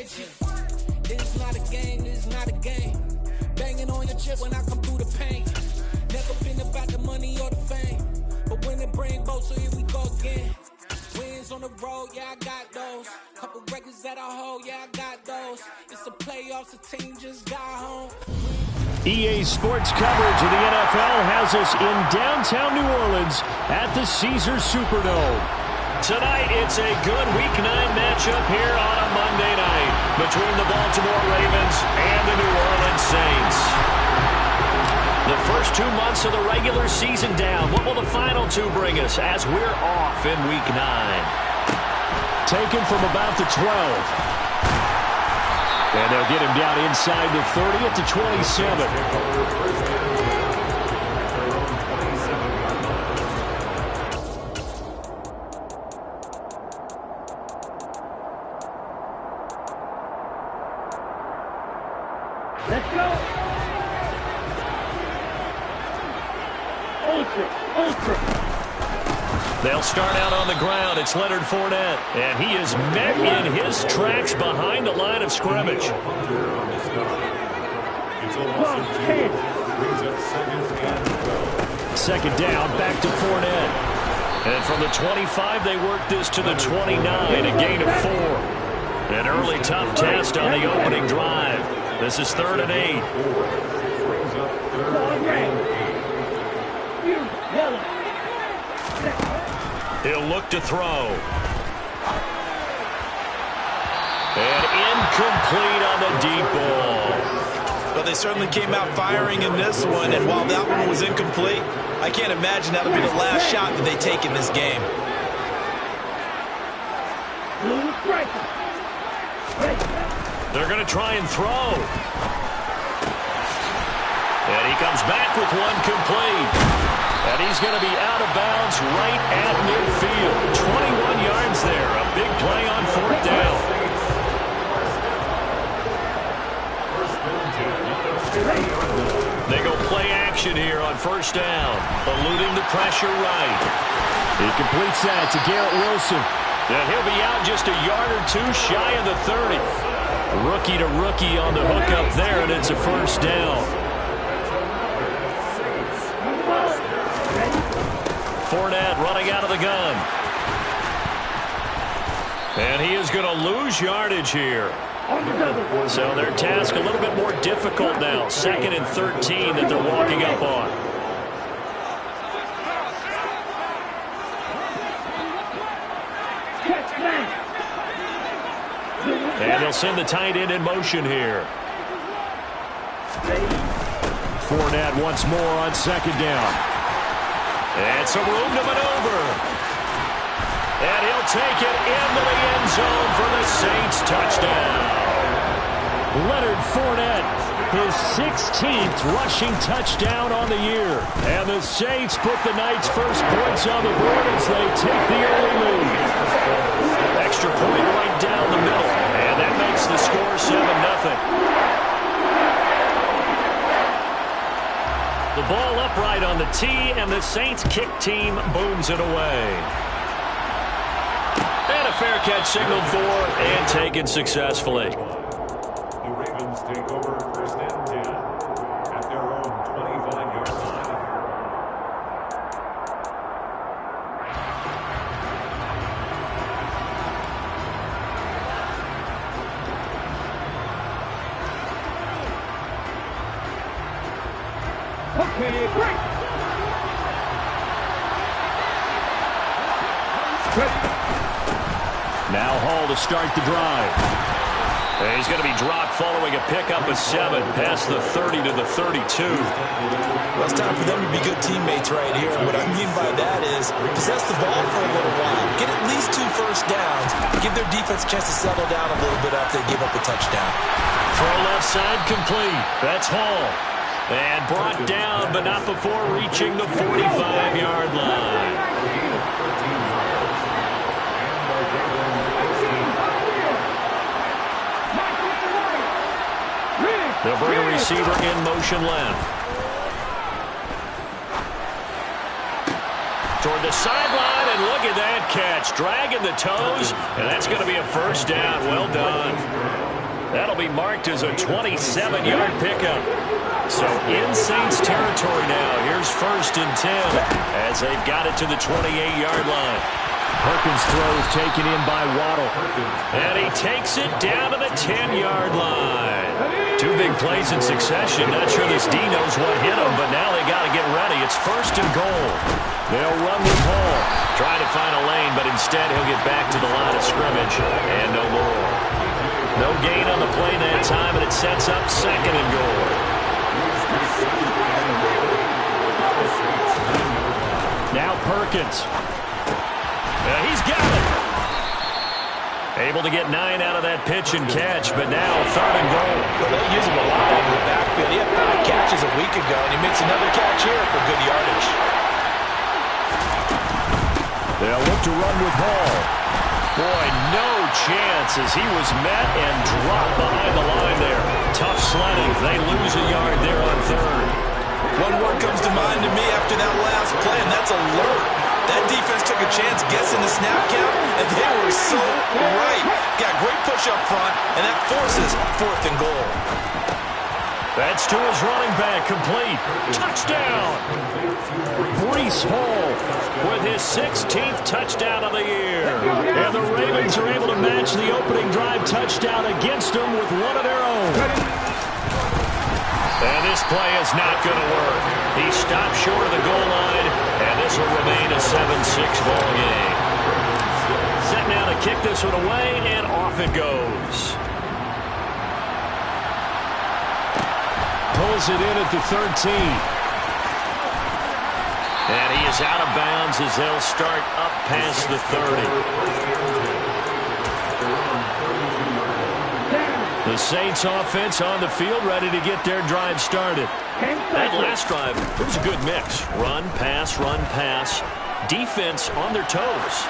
magic. It's not a game, it's not a game. Banging on your chest when I come through the pain. Never been about the money or the fame. But when it bring both, so here we go again. Wins on the road, yeah, I got those. Couple records that I hold, yeah, I got those. It's the playoffs, the team just got home. EA Sports coverage of the NFL has us in downtown New Orleans at the Caesars Superdome. Tonight, it's a good Week 9 matchup here on a Monday night between the Baltimore Ravens and the New Orleans Saints. The first 2 months of the regular season down. What will the final 2 bring us as we're off in Week 9? Taken from about the 12. And they'll get him down inside the 30 at the 27. Let's go. Ultra. They'll start out on the ground. It's Leonard Fournette. And he is met in his tracks behind the line of scrimmage. Second down, back to Fournette. And from the 25, they work this to the 29, a gain of 4. An early tough test on the opening drive. This is 3rd and 8. He'll look to throw. And incomplete on the deep ball. Well, they certainly came out firing in this one, and while that one was incomplete, I can't imagine that'll be the last shot that they take in this game. They're going to try and throw. And he comes back with one complete. And he's going to be out of bounds right at midfield. 21 yards there. A big play on 4th down. They go play action here on 1st down. Eluding the pressure right. He completes that to Garrett Wilson. And he'll be out just a yard or 2 shy of the 30. Rookie to rookie on the hook up there, and it's a 1st down. Fournette running out of the gun. And he is going to lose yardage here. So their task a little bit more difficult now. 2nd and 13 that they're walking up on. And they'll send the tight end in motion here. Fournette once more on 2nd down. And some room to maneuver. And he'll take it into the end zone for the Saints touchdown. Leonard Fournette, his 16th rushing touchdown on the year. And the Saints put the night's first points on the board as they take the early lead. Extra point right down the middle. And that makes the score 7-0. The ball upright on the tee, and the Saints kick team booms it away. And a fair catch signaled for and taken successfully. The Ravens take over 1st and 10 at their own 25-yard line. Okay, break. Now Hall to start the drive. And he's going to be dropped following a pickup of 7 past the 30 to the 32. Well, it's time for them to be good teammates right here. And what I mean by that is possess the ball for a little while. Get at least 2 first downs. Give their defense a chance to settle down a little bit after they give up a touchdown. Throw left side complete. That's Hall. And brought down, but not before reaching the 45-yard line. They'll bring a receiver in motion left. Toward the sideline, and look at that catch. Dragging the toes, and that's going to be a 1st down. Well done. That'll be marked as a 27-yard pickup. So in Saints territory now. Here's 1st and 10 as they've got it to the 28-yard line. Perkins throws taken in by Waddle. And he takes it down to the 10-yard line. 2 big plays in succession. Not sure this D knows what hit him, but now they got to get ready. It's 1st and goal. They'll run with Hall. Trying to find a lane, but instead he'll get back to the line of scrimmage. And no more. No gain on the play that time, and it sets up 2nd and goal. Now Perkins. He's got it. Able to get 9 out of that pitch and catch, but now 3rd and goal. Well, they use him a lot out of the backfield. He had 5 catches a week ago, and he makes another catch here for good yardage. They'll look to run with Hall. Boy, no chance as he was met and dropped behind the line there. Tough sledding. They lose a yard there on 3rd. One word comes to mind to me after that last play, and that's alert. That defense took a chance guessing the snap count, and they were so right. Got great push up front, and that forces 4th and goal. That's to his running back, complete. Touchdown! Breece Hall With his 16th touchdown of the year. And the Ravens are able to match the opening drive touchdown against them with one of their own. And this play is not going to work. He stopped short of the goal line, and this will remain a 7-6 ball game. Set now to kick this one away, and off it goes. Pulls it in at the 13. And he is out of bounds as they'll start up past the 30. The Saints offense on the field ready to get their drive started. That last drive, it was a good mix. Run, pass, defense on their toes.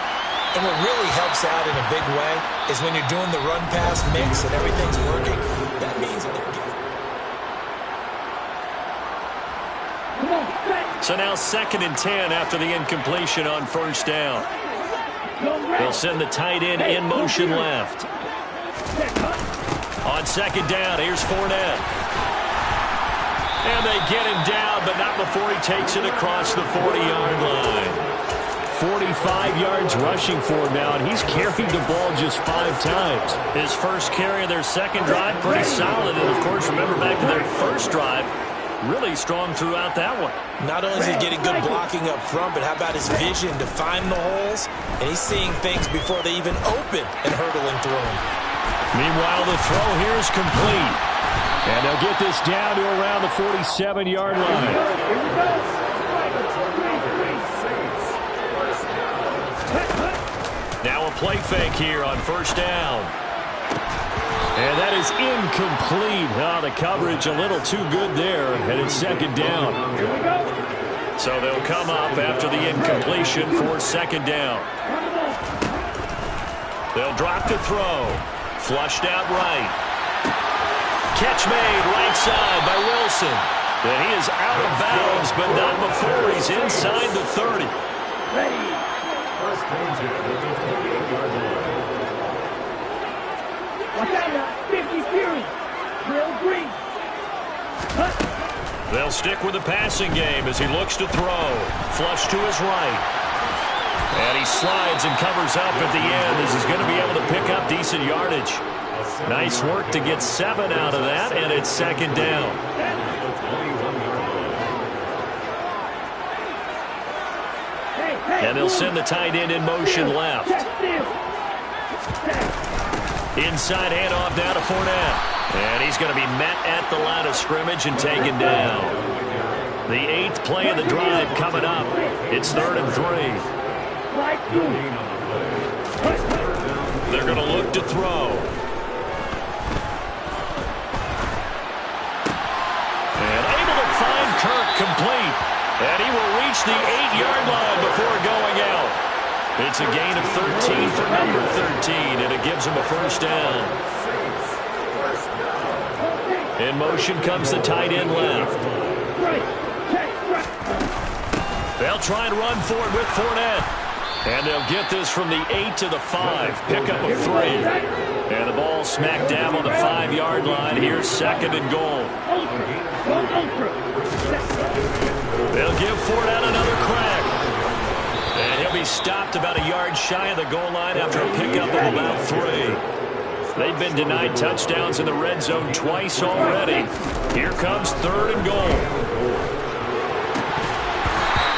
And what really helps out in a big way is when you're doing the run-pass mix and everything's working, that means that they're getting... So now 2nd and 10 after the incompletion on 1st down. They'll send the tight end in motion left. On 2nd down, here's Fournette. And they get him down, but not before he takes it across the 40-yard line. 45 yards rushing for him now, and he's carried the ball just 5 times. His first carry of their 2nd drive, pretty solid. And, of course, remember back to their 1st drive, really strong throughout that one. Not only is he getting good blocking up front, but how about his vision to find the holes? And he's seeing things before they even open and hurdling through them. Meanwhile, the throw here is complete. And they'll get this down to around the 47-yard line. Now a play fake here on 1st down. And that is incomplete. Oh, the coverage a little too good there, and it's 2nd down. So they'll come up after the incompletion for 2nd down. They'll drop to throw. Flushed out right. Catch made right side by Wilson. And he is out of bounds, but not before he's inside the 30. They'll stick with the passing game as he looks to throw. Flush to his right. And he slides and covers up at the end as he's going to be able to pick up decent yardage. Nice work to get 7 out of that, and it's 2nd down. And they'll send the tight end in motion left. Inside handoff now to Fournette. And he's going to be met at the line of scrimmage and taken down. The 8th play of the drive coming up. It's 3rd and 3. They're going to look to throw. And able to find Kirk complete. And he will reach the 8-yard line before going out. It's a gain of 13 for number 13, and it gives him a 1st down. In motion comes the tight end left. They'll try and run for it with Fournette. And they'll get this from the 8 to the 5. Pickup of 3. And the ball smacked down on the 5-yard line. Here's 2nd and goal. They'll give Fournette another crack. And he'll be stopped about a yard shy of the goal line after a pickup of about 3. They've been denied touchdowns in the red zone twice already. Here comes 3rd and goal.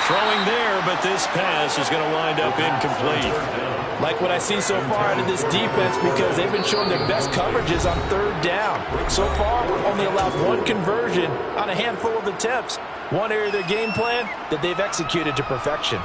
Throwing there, but this pass is going to wind up incomplete. Like what I see so far out of this defense because they've been showing their best coverages on 3rd down. So far, we've only allowed 1 conversion on a handful of attempts. One area of their game plan that they've executed to perfection.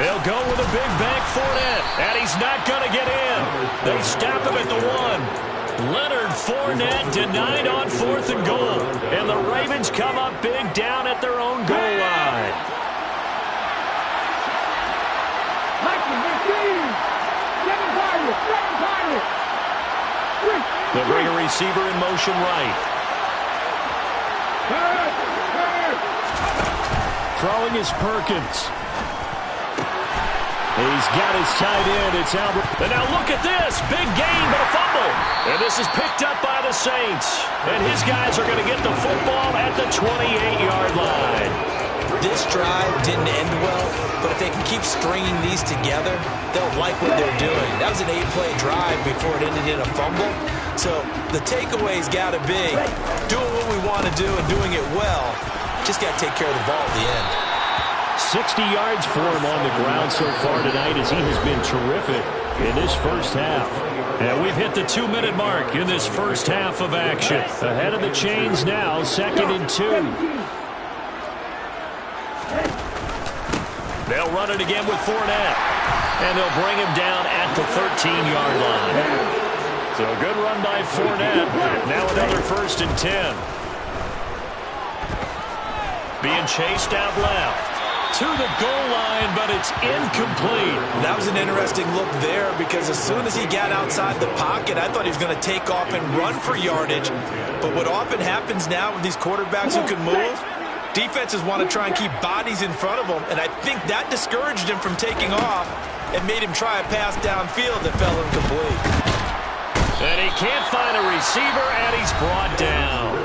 They'll go with a big bank Fournette, and he's not going to get in. They stop him at the 1. Leonard Fournette denied on 4th and goal, and the Ravens come up big down at their own goal line. They'll bring a receiver in motion right. Throwing is Perkins. He's got his tight end. It's Albert. And now look at this. Big gain, but a fumble. And this is picked up by the Saints. And his guys are going to get the football at the 28-yard line. This drive didn't end well, but if they can keep stringing these together, they'll like what they're doing. That was an 8-play drive before it ended in a fumble. So the takeaway's got to be doing what we want to do and doing it well. Just got to take care of the ball at the end. 60 yards for him on the ground so far tonight as he has been terrific in this first half. And we've hit the 2-minute mark in this first half of action. Ahead of the chains now, 2nd and 2. They'll run it again with Fournette. And they'll bring him down at the 13-yard line. So a good run by Fournette. Now another 1st and 10. Being chased out left. To the goal line, but it's incomplete. That was an interesting look there because as soon as he got outside the pocket, I thought he was going to take off and run for yardage. But what often happens now with these quarterbacks who can move, defenses want to try and keep bodies in front of them, and I think that discouraged him from taking off and made him try a pass downfield that fell incomplete. And he can't find a receiver, and he's brought down.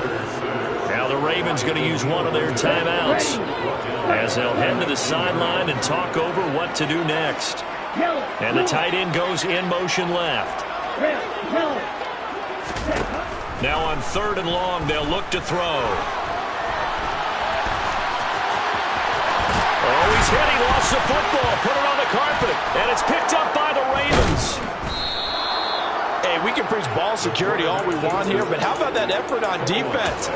Now the Ravens going to use one of their timeouts as they'll head to the sideline and talk over what to do next. And the tight end goes in motion left. Now on 3rd and long, they'll look to throw. Oh, he's hit. He lost the football. Put it on the carpet. And it's picked up by the Ravens. Hey, we can preach ball security all we want here, but how about that effort on defense?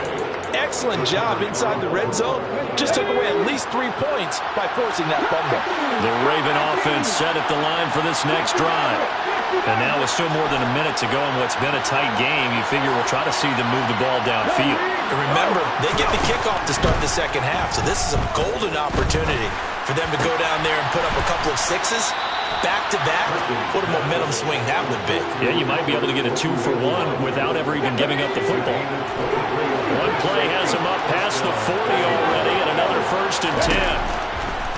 Excellent job inside the red zone. Just took away at least 3 points by forcing that fumble. The Raven offense set at the line for this next drive. And now with still more than a minute to go in what's been a tight game, you figure we'll try to see them move the ball downfield. And remember, they get the kickoff to start the second half, so this is a golden opportunity for them to go down there and put up a couple of 6s. Back-to-back, what a momentum swing that would be. Yeah, you might be able to get a 2-for-1 without ever even giving up the football. One play has him up past the 40 already, and another 1st and 10.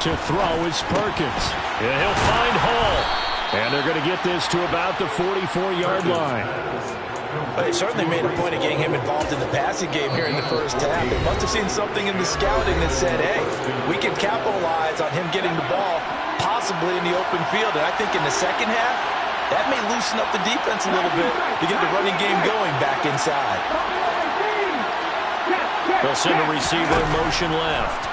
To throw is Perkins. And he'll find Hall. And they're going to get this to about the 44-yard line. But they certainly made a point of getting him involved in the passing game here in the first half. They must have seen something in the scouting that said, hey, we can capitalize on him getting the ball possibly in the open field. And I think in the second half, that may loosen up the defense a little bit to get the running game going back inside. They'll send a receiver in motion left.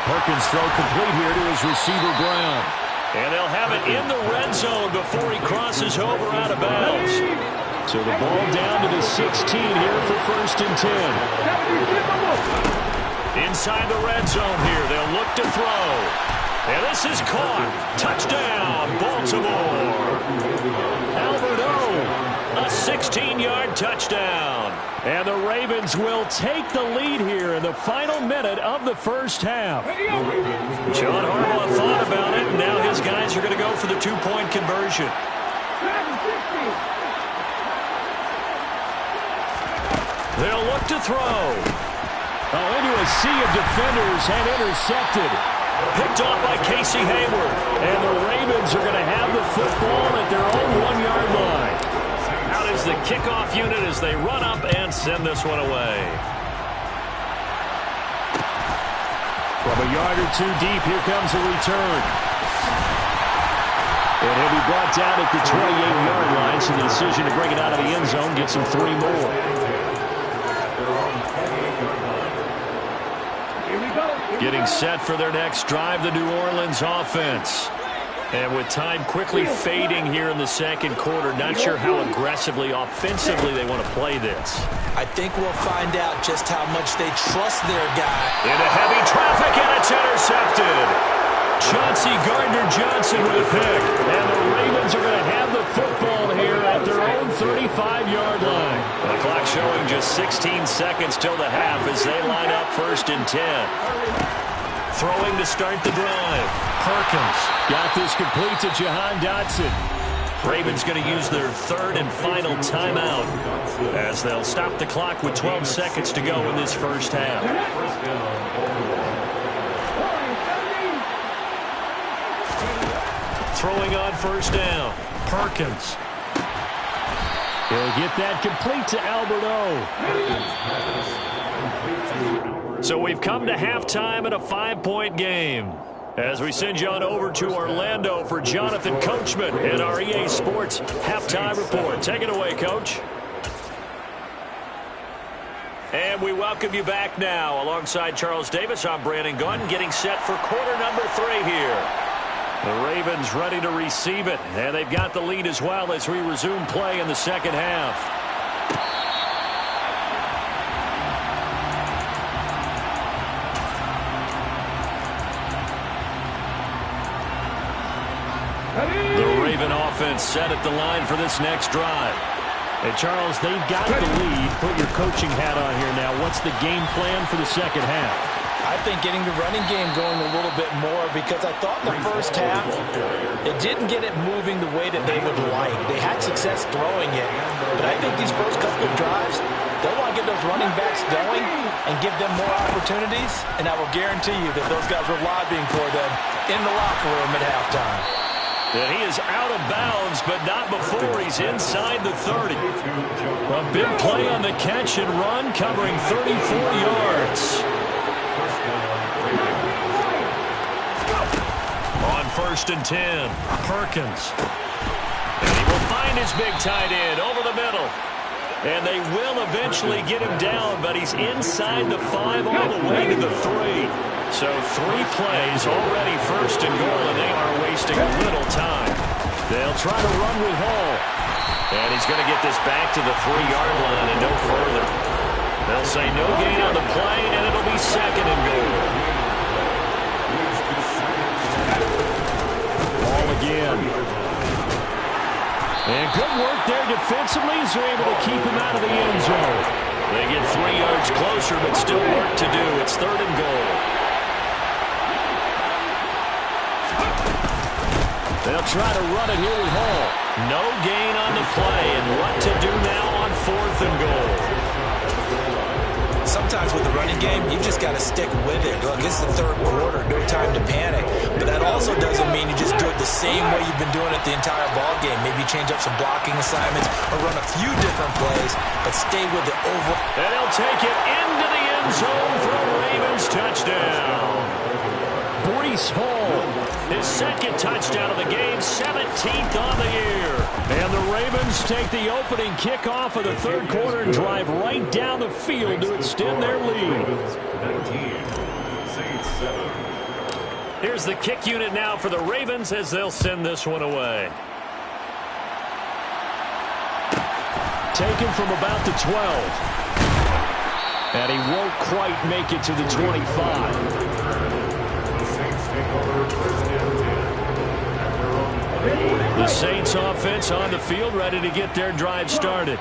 Perkins throw complete here to his receiver Brown. And they'll have it in the red zone before he crosses over out of bounds. So the ball down to the 16 here for 1st and 10. Inside the red zone here, they'll look to throw. And this is caught. Touchdown, Baltimore. Albert O, a 16-yard touchdown. And the Ravens will take the lead here in the final minute of the first half. John Harbaugh thought about it, and now his guys are going to go for the two-point conversion. They'll look to throw. Oh, into a sea of defenders and intercepted. Picked off by Casey Hayward. And the Ravens are going to have the football at their own 1-yard line. Out is the kickoff unit as they run up and send this one away. From a yard or two deep, here comes a return. And he'll be brought down at the 28-yard line, so the decision to bring it out of the end zone gets him 3 more. Getting set for their next drive, the New Orleans offense. And with time quickly fading here in the second quarter, not sure how aggressively, offensively they want to play this. I think we'll find out just how much they trust their guy. Into heavy traffic, and it's intercepted. Chauncey Gardner-Johnson with a pick. And the Ravens are going to have the football here at their own 35-yard line. The clock showing just 16 seconds till the half as they line up 1st and 10. Throwing to start the drive. Perkins. Got this complete to Jahan Dotson. Ravens going to use their 3rd and final timeout as they'll stop the clock with 12 seconds to go in this first half. Throwing on 1st down. Perkins. He'll get that complete to Albert O. So we've come to halftime in a 5-point game. As we send you on over to Orlando for Jonathan Coachman in our EA Sports Halftime Report. Take it away, Coach. And we welcome you back now. Alongside Charles Davis, I'm Brandon Gunn, getting set for quarter number 3 here. The Ravens ready to receive it, and they've got the lead as well as we resume play in the second half. The Raven offense set at the line for this next drive. And Charles, they've got the lead. Put your coaching hat on here now. What's the game plan for the second half? I think getting the running game going a little bit more, because I thought in the first half it didn't get it moving the way that they would like. They had success throwing it, but I think these first couple of drives, they'll want to get those running backs going and give them more opportunities, and I will guarantee you that those guys were lobbying for them in the locker room at halftime. And he is out of bounds, but not before he's inside the 30. A big play on the catch and run, covering 34 yards. On 1st and 10, Perkins. And he will find his big tight end over the middle. And they will eventually get him down, but he's inside the 5 all the way to the 3. So 3 plays already 1st and goal, and they are wasting little time. They'll try to run with Hall. And he's going to get this back to the 3-yard line and no further. They'll say no gain on the play, and it'll be 2nd and goal. Ball again. And good work there defensively as they're able to keep him out of the end zone. They get 3 yards closer, but still work to do. It's 3rd and goal. They'll try to run it here with Hall. No gain on the play, and what to do now on 4th and goal. Sometimes with the running game, you just got to stick with it. Look, this is the 3rd quarter, no time to panic. But that also doesn't mean you just do it the same way you've been doing it the entire ball game. Maybe change up some blocking assignments or run a few different plays, but stay with the over. And he'll take it into the end zone for a Ravens touchdown. Breece Hall, his 2nd touchdown of the game, 17th on the year. And the Ravens take the opening kickoff of the 3rd quarter and drive right down the field to extend their lead. 19, Saints 7. Here's the kick unit now for the Ravens as they'll send this one away. Taken from about the 12. And he won't quite make it to the 25. The Saints take over first and 10 at their own 20. The Saints offense on the field, ready to get their drive started.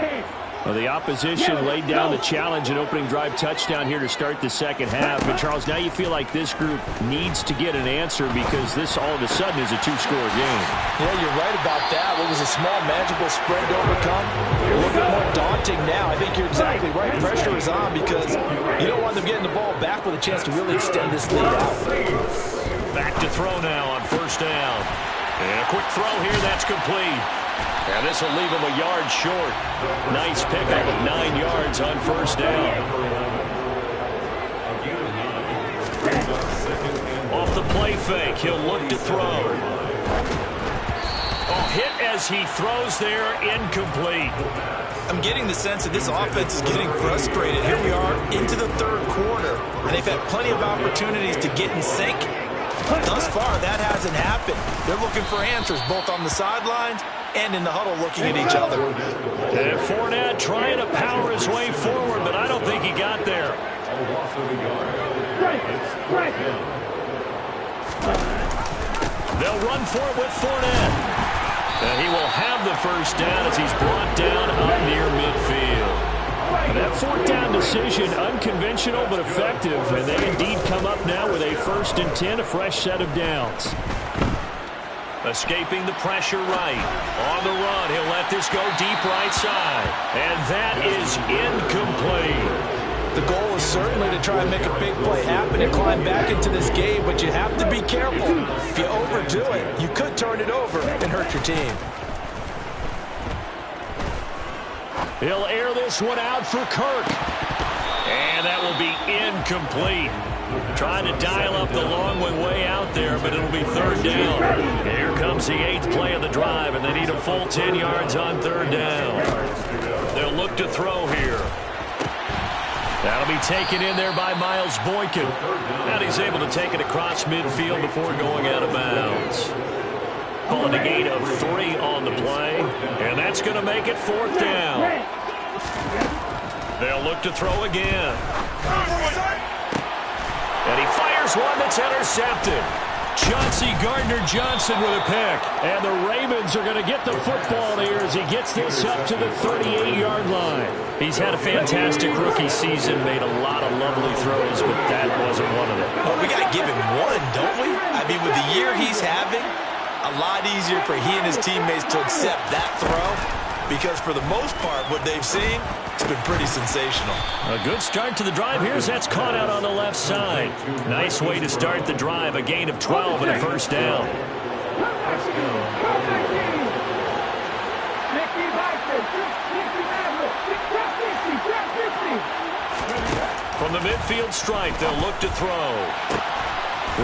Well, the opposition laid down the challenge, an opening drive touchdown here to start the second half. And, Charles, now you feel like this group needs to get an answer because this all of a sudden is a two-score game. Yeah, you're right about that. What was a small, manageable spread to overcome, a little bit more daunting now. I think you're exactly right. Pressure is on because you don't want them getting the ball back with a chance to really extend this lead out. Back to throw now on first down. And a quick throw here, that's complete. And this will leave him a yard short. Nice pickup of 9 yards on first down. Off the play fake, he'll look to throw. Oh, hit as he throws there, incomplete. I'm getting the sense that this offense is getting frustrated. Here we are into the third quarter, and they've had plenty of opportunities to get in sync. Thus far, that hasn't happened. They're looking for answers both on the sidelines and in the huddle looking at each other. And Fournette trying to power his way forward, but I don't think he got there. They'll run for it with Fournette. And he will have the first down as he's brought down up near midfield. That fourth down decision, unconventional but effective, and they indeed come up now with a 1st and 10, a fresh set of downs. Escaping the pressure right. On the run, he'll let this go deep right side. And that is incomplete. The goal is certainly to try and make a big play happen and climb back into this game, but you have to be careful. If you overdo it, you could turn it over and hurt your team. He'll air this one out for Kirk. And that will be incomplete. Trying to dial up the long one way out there, but it'll be third down. Here comes the 8th play of the drive, and they need a full 10 yards on third down. They'll look to throw here. That'll be taken in there by Miles Boykin. And he's able to take it across midfield before going out of bounds. Calling a gain of 3 on the play, and that's going to make it fourth down. They'll look to throw again. And he fires one that's intercepted. Chauncey Gardner-Johnson with a pick. And the Ravens are going to get the football here as he gets this up to the 38-yard line. He's had a fantastic rookie season, made a lot of lovely throws, but that wasn't one of them. Well, we got to give him one, don't we? I mean, with the year he's having, a lot easier for he and his teammates to accept that throw because for the most part, what they've seen, it's been pretty sensational. A good start to the drive here as that's caught out on the left side. Nice way to start the drive, a gain of 12 and a first down. From the midfield stripe, they'll look to throw.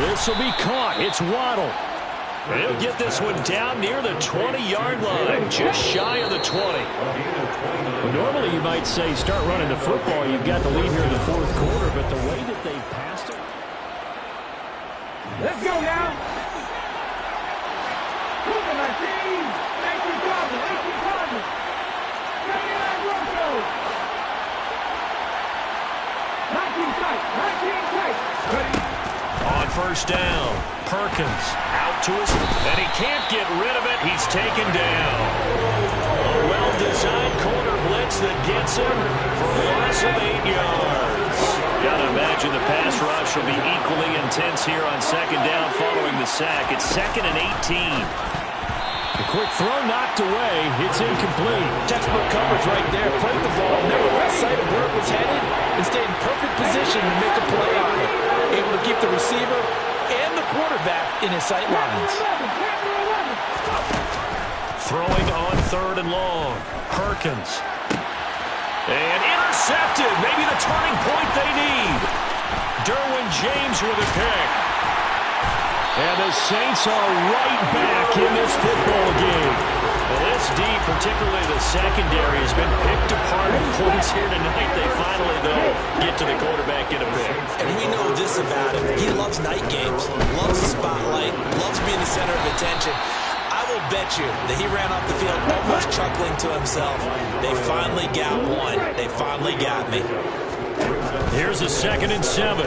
This will be caught. It's Waddle. He'll get this one down near the 20-yard line, just shy of the 20. Well, normally you might say start running the football. You've got the lead here in the fourth quarter, but the way that they passed it. Let's go now. Moving our team. 19,000. 79 Broncos. 19 tight. 19 tight. Ready. On first down, Perkins out to his, and he can't get rid of it. He's taken down. A well-designed corner blitz that gets him for a loss of 8 yards. Gotta imagine the pass rush will be equally intense here on second down following the sack. It's 2nd and 18. A quick throw knocked away. It's incomplete. Textbook coverage right there. Played the ball, never lost sight of where it was headed, and stayed in perfect position to make a play on it. Able to keep the receiver and the quarterback in his sight lines. Throwing on 3rd and long. Perkins. And intercepted. Maybe the turning point they need. Derwin James with a pick. And the Saints are right back in this football game. Well, this D, particularly the secondary, has been picked apart in points here tonight. They finally, though, get to the quarterback in a pick. And we know this about him. He loves night games, loves the spotlight, loves being the center of attention. I will bet you that he ran off the field almost chuckling to himself. They finally got one. They finally got me. Here's a 2nd and 7.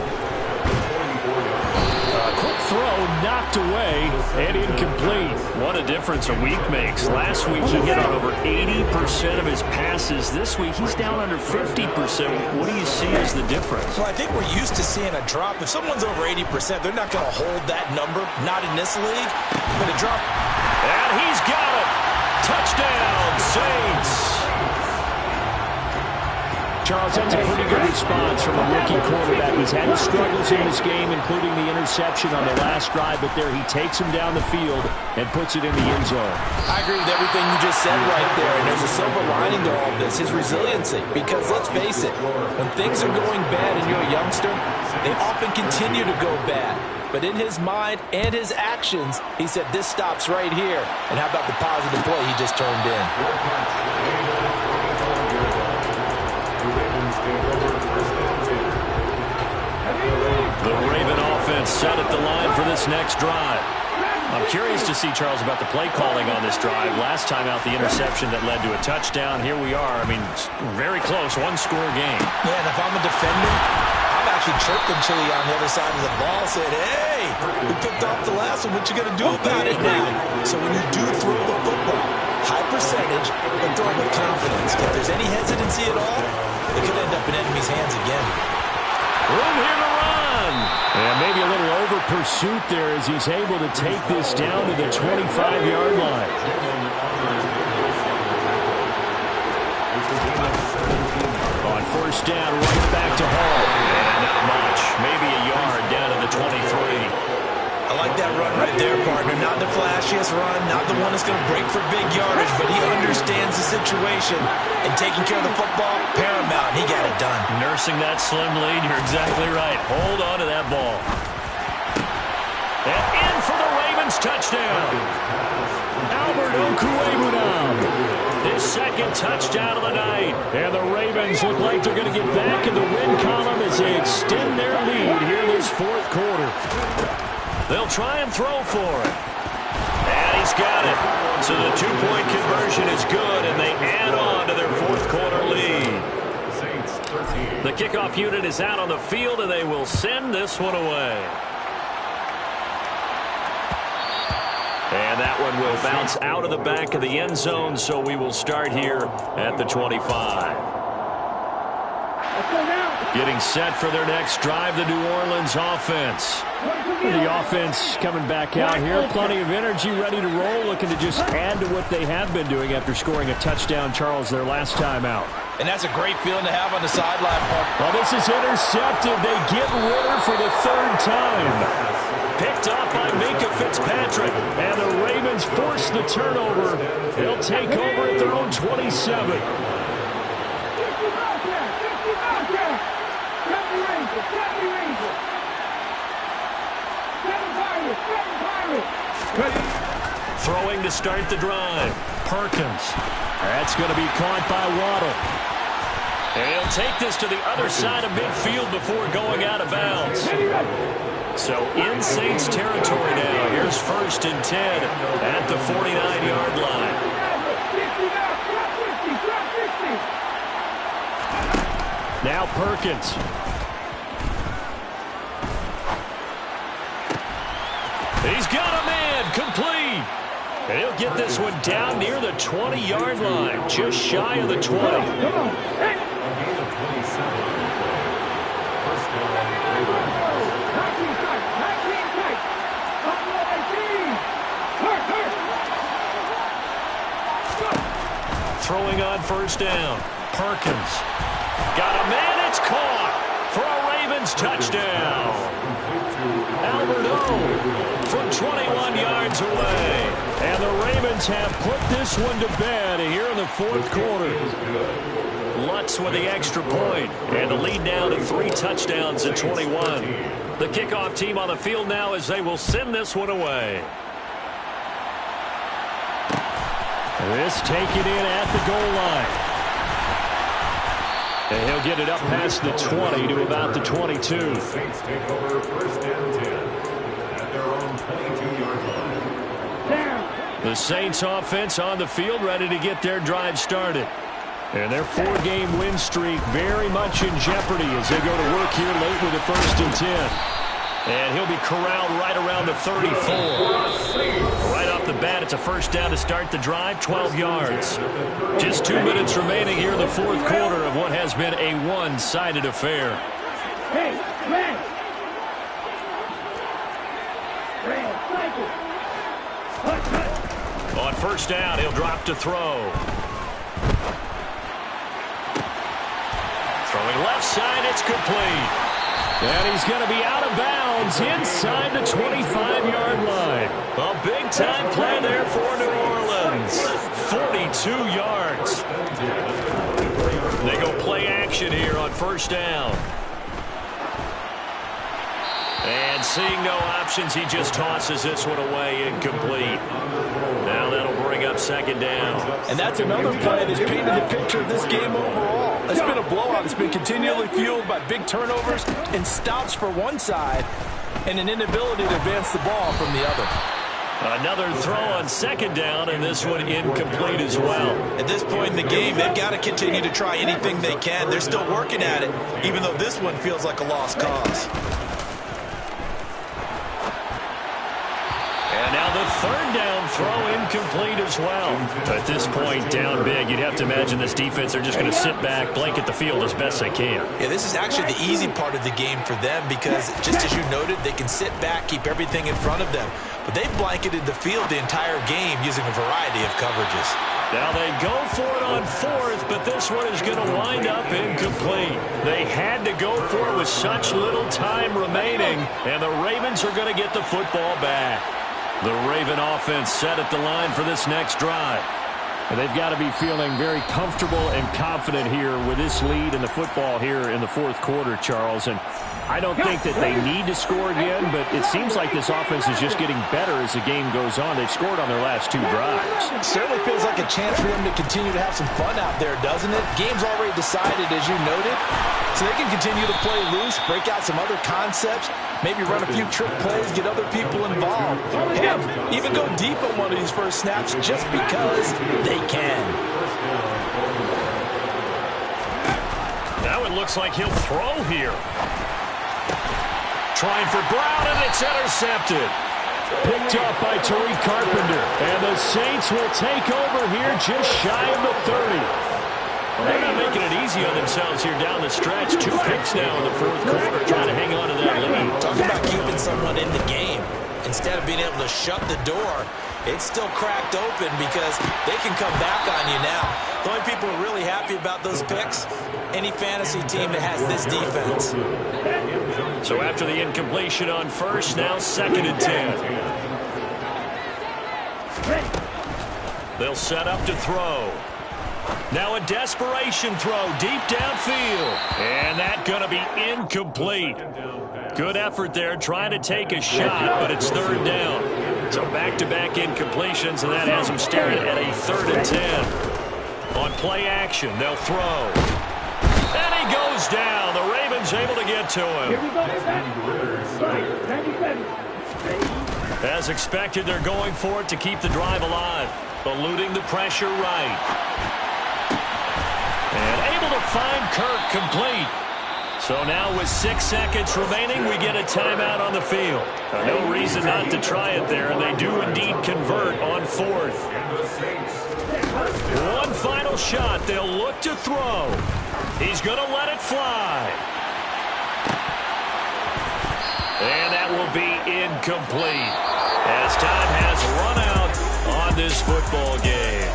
Quick throw knocked away and incomplete. What a difference a week makes. Last week he hit on over 80% of his passes. This week he's down under 50%. What do you see as the difference? Well, I think we're used to seeing a drop. If someone's over 80%, they're not going to hold that number. Not in this league. But a drop. And he's got it. Touchdown, Saints. Charles, that's a pretty good response from a rookie quarterback. He's had his struggles in this game, including the interception on the last drive, but there he takes him down the field and puts it in the end zone. I agree with everything you just said right there, and there's a silver lining to all of this, his resiliency. Because let's face it, when things are going bad and you're a youngster, they often continue to go bad. But in his mind and his actions, he said, this stops right here. And how about the positive play he just turned in? The Raven offense set at the line for this next drive. I'm curious to see, Charles, about the play calling on this drive. Last time out, the interception that led to a touchdown. Here we are. I mean, very close, one-score game. Yeah, and if I'm a defender, I'm actually chirping Chili on the other side of the ball, saying, hey, we picked off the last one. What you going to do about it now? So when you do throw the football, high percentage, but throw with confidence. If there's any hesitancy at all, it could end up in enemy's hands again. Room here to run. And maybe a little over pursuit there as he's able to take this down to the 25-yard line. On first down, right back to Hall. And not much. Maybe a yard down to the 23. I like that run right there, partner. Not the flashiest run, not the one that's going to break for big yardage, but he understands the situation, and taking care of the football, paramount. He got it done. Nursing that slim lead, you're exactly right. Hold on to that ball. And in for the Ravens touchdown. Albert Okwuegbunam. His second touchdown of the night. And the Ravens look like they're going to get back in the win column as they extend their lead here in this fourth quarter. They'll try and throw for it. And he's got it. So the two-point conversion is good, and they add on to their fourth quarter lead. The kickoff unit is out on the field, and they will send this one away. And that one will bounce out of the back of the end zone, so we will start here at the 25. Getting set for their next drive, the New Orleans offense. The offense coming back out here. Plenty of energy, ready to roll, looking to just add to what they have been doing after scoring a touchdown, Charles, their last time out. And that's a great feeling to have on the sideline. Well, this is intercepted. They get Ritter for the third time. Picked up by Minka Fitzpatrick. And the Ravens force the turnover. They'll take over at their own 27. Throwing to start the drive. Perkins. That's going to be caught by Waddle. And he'll take this to the other side of midfield before going out of bounds. So in Saints territory now. Here's 1st and 10 at the 49-yard line. Now Perkins. He's got a man, complete. And he'll get this one down near the 20-yard line, just shy of the 20. Throwing on first down, Perkins. Got a man, it's caught for a Ravens touchdown. Albert O from 21 yards away. And the Ravens have put this one to bed here in the fourth quarter. Lutz with the extra point. And the lead now to 3 touchdowns at 21. The kickoff team on the field now as they will send this one away. This taken in at the goal line. And he'll get it up past the 20 to about the 22. Saints take over 1st and 10 at their own 22-yard line. The Saints offense on the field ready to get their drive started. And their 4-game win streak very much in jeopardy as they go to work here late with a 1st and 10. And he'll be corralled right around the 34. Right off the bat, it's a 1st down to start the drive, 12 yards. Just 2 minutes remaining here in the 4th quarter of what has been a one-sided affair. Hey, man! On 1st down, he'll drop to throw. Throwing left side, it's complete. And he's going to be out of bounds inside the 25-yard line. A big-time play there for New Orleans. 42 yards. They go play action here on 1st down. And seeing no options, he just tosses this one away, incomplete. Now that'll bring up 2nd down. And that's another play that's painted the picture of this game overall. It's been a blowout. It's been continually fueled by big turnovers and stops for one side and an inability to advance the ball from the other. Another throw on 2nd down, and this one incomplete as well. At this point in the game, they've got to continue to try anything they can. They're still working at it, even though this one feels like a lost cause. And now the 3rd down throw incomplete as well. At this point, down big, you'd have to imagine this defense are just going to sit back, blanket the field as best they can. Yeah, this is actually the easy part of the game for them because, just as you noted, they can sit back, keep everything in front of them. But they've blanketed the field the entire game using a variety of coverages. Now they go for it on 4th, but this one is going to wind up incomplete. They had to go for it with such little time remaining, and the Ravens are going to get the football back. The Raven offense set at the line for this next drive. And they've got to be feeling very comfortable and confident here with this lead in the football here in the 4th quarter, Charles. And I don't think that they need to score again, but it seems like this offense is just getting better as the game goes on. They've scored on their last 2 drives. It certainly feels like a chance for them to continue to have some fun out there, doesn't it? Game's already decided, as you noted, so they can continue to play loose, break out some other concepts, maybe run a few trick plays, get other people involved. Heck, even go deep on one of these first snaps just because they can. Now it looks like he'll throw here. Trying for Brown, and it's intercepted. Picked up by Tariq Carpenter. And the Saints will take over here just shy of the 30. Well, they're not making it easy on themselves here down the stretch. 2 picks now in the 4th quarter, trying to hang on to that lead. Talk about keeping someone in the game. Instead of being able to shut the door, it's still cracked open because they can come back on you now. The only people who are really happy about those picks, any fantasy team that has this defense. So after the incompletion on 1st, now 2nd and 10. They'll set up to throw. Now a desperation throw deep downfield. And that's going to be incomplete. Good effort there trying to take a shot, but it's 3rd down. So back-to-back incompletions, and that has them staring at a 3rd and 10. On play action, they'll throw. And he goes down. The Ravens able to get to him. As expected, they're going for it to keep the drive alive. Eluding the pressure right. And able to find Kirk complete. So now with 6 seconds remaining, we get a timeout on the field. No reason not to try it there, and they do indeed convert on 4th. One final shot. They'll look to throw. He's going to let it fly. And that will be incomplete as time has run out on this football game.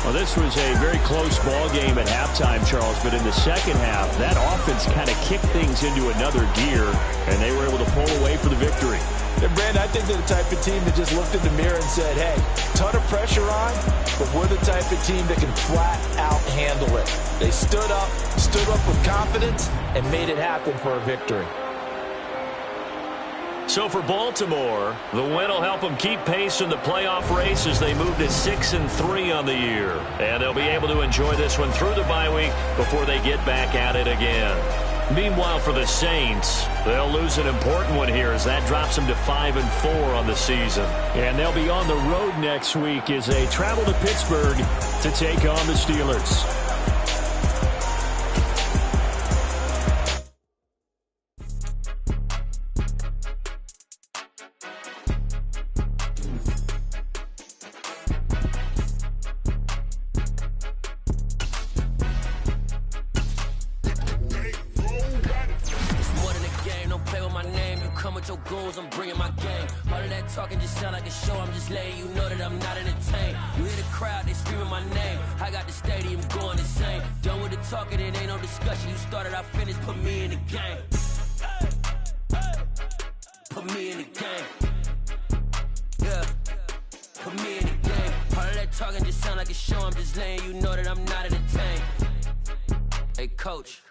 Well, this was a very close ball game at halftime, Charles, but in the second half, that offense kind of kicked things into another gear, and they were able to pull away for the victory. And Brandon, I think they're the type of team that just looked in the mirror and said, hey, ton of pressure on, but we're the type of team that can flat out handle it. They stood up with confidence, and made it happen for a victory. So for Baltimore, the win will help them keep pace in the playoff race as they move to 6-3 on the year. And they'll be able to enjoy this one through the bye week before they get back at it again. Meanwhile, for the Saints, they'll lose an important one here as that drops them to 5-4 on the season. And they'll be on the road next week as they travel to Pittsburgh to take on the Steelers. I'm bringing my game. All of that talking just sound like a show. I'm just letting you know that I'm not entertained. You hear the crowd, they screaming my name. I got the stadium going insane. Done with the talking, it ain't no discussion. You started, I finished, put me in the game. Put me in the game. Yeah, put me in the game. All of that talking just sound like a show. I'm just letting you know that I'm not entertained. Hey, coach.